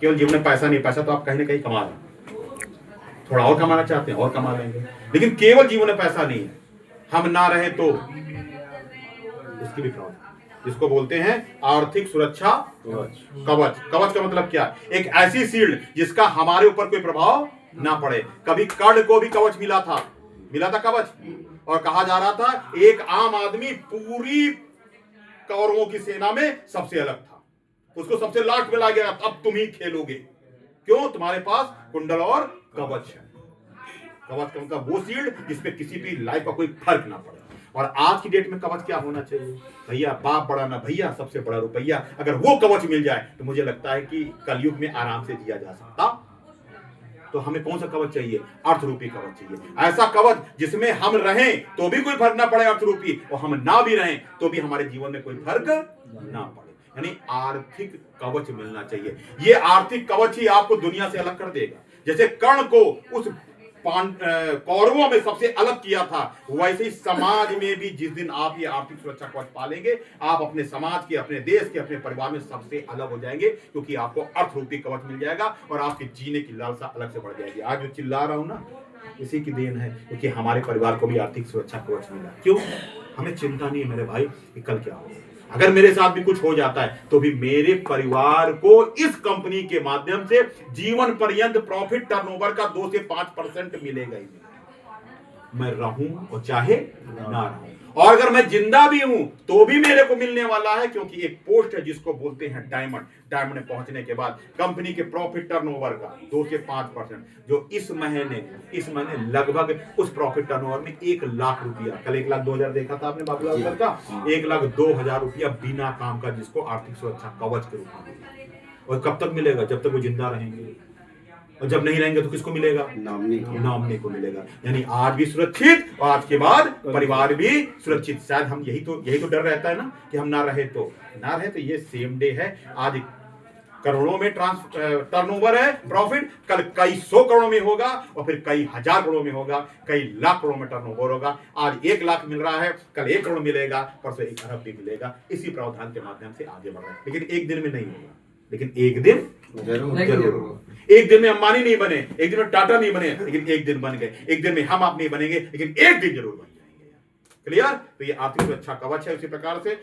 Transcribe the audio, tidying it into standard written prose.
केवल जीवन में पैसा नहीं, पैसा तो आप कहीं ना कहीं कमा रहे हैं, थोड़ा और कमाना चाहते हैं और कमा लेंगे, लेकिन केवल जीवन में पैसा नहीं है, हम ना रहे तो उसकी भी प्रॉब्लम, जिसको बोलते हैं आर्थिक सुरक्षा कवच। कवच का मतलब क्या? एक ऐसी शील्ड जिसका हमारे ऊपर कोई प्रभाव ना पड़े। कभी कर्ण को भी कवच मिला था कवच, और कहा जा रहा था एक आम आदमी पूरी कौरवों की सेना में सबसे अलग था, उसको सबसे लास्ट में ला गया, अब तुम ही खेलोगे, क्यों? तुम्हारे पास कुंडल और कवच है। कवच का मतलब वो शील्ड जिसपे किसी भी लाइफ का कोई फर्क ना पड़े। और आज की डेट में कवच क्या होना चाहिए भैया? बाप बड़ा ना भैया, सबसे बड़ा रुपया। अगर वो कवच मिल जाए तो मुझे लगता है कि कलयुग में आराम से जिया जा सकता। तो हमें कौन सा कवच चाहिए? अर्थ रूपी कवच चाहिए, ऐसा कवच जिसमें हम रहें तो भी कोई फर्क ना पड़े अर्थ रूपी, और हम ना भी रहें तो भी हमारे जीवन में कोई फर्क ना पड़े। यानी आर्थिक कवच मिलना चाहिए। ये आर्थिक कवच ही आपको दुनिया से अलग कर देगा। जैसे कर्ण को उस कौरवों में सबसे अलग किया था, वैसे ही समाज में भी जिस दिन आप ये आर्थिक सुरक्षा कवच पालेंगे, आप अपने समाज के, अपने देश के, अपने परिवार में सबसे अलग हो जाएंगे, क्योंकि आपको अर्थ रूपी कवच मिल जाएगा और आपके जीने की लालसा अलग से बढ़ जाएगी। आज जो चिल्ला रहा हूं ना, इसी की देन है, क्योंकि हमारे परिवार को भी आर्थिक सुरक्षा कवच मिला। क्यों? हमें चिंता नहीं है मेरे भाई कि कल क्या होगा। अगर मेरे साथ भी कुछ हो जाता है तो भी मेरे परिवार को इस कंपनी के माध्यम से जीवन पर्यंत प्रॉफिट टर्नओवर का 2 से 5% मिलेगा ही मिलेगा, मैं रहूं और चाहे ना रहूं। और अगर मैं जिंदा भी हूं तो भी मेरे को मिलने वाला है, क्योंकि एक पोस्ट है जिसको बोलते हैं डायमंड। डायमंड में पहुंचने के बाद कंपनी के प्रॉफिट टर्नओवर का 2 से 5%, जो इस महीने लगभग उस प्रॉफिट टर्नओवर में 1 लाख रुपया, कल 1,02,000 देखा था आपने बाबूलाल सर का, 1,02,000 रुपया बिना काम का, जिसको आर्थिक सुरक्षा कवच के रूप में। और कब तक मिलेगा? जब तक वो जिंदा रहेंगे, और जब नहीं रहेंगे तो किसको मिलेगा? नॉमिनी को मिलेगा। यानी आज भी सुरक्षित और आज के बाद परिवार भी सुरक्षित। शायद हम यही तो डर रहता है ना कि हम ना रहे तो ये सेम डे है। आज करोड़ों में टर्नओवर है प्रॉफिट, कल कई 100 करोड़ में होगा, और फिर कई हजार करोड़ में होगा, कई लाख करोड़ में टर्नओवर होगा। आज 1 लाख मिल रहा है, कल 1 करोड़ मिलेगा, परसों 1 अरब भी मिलेगा। इसी प्रावधान के माध्यम से आगे बढ़ रहा है। लेकिन एक दिन में नहीं होगा, लेकिन एक दिन जरूर। एक दिन में अंबानी नहीं बने, एक दिन में टाटा नहीं बने, लेकिन एक दिन बन गए। एक दिन में हम आप नहीं बनेंगे, लेकिन एक दिन जरूर बन जाएंगे। क्लियर? तो ये आर्थिक सुरक्षा कवच है। उसी प्रकार से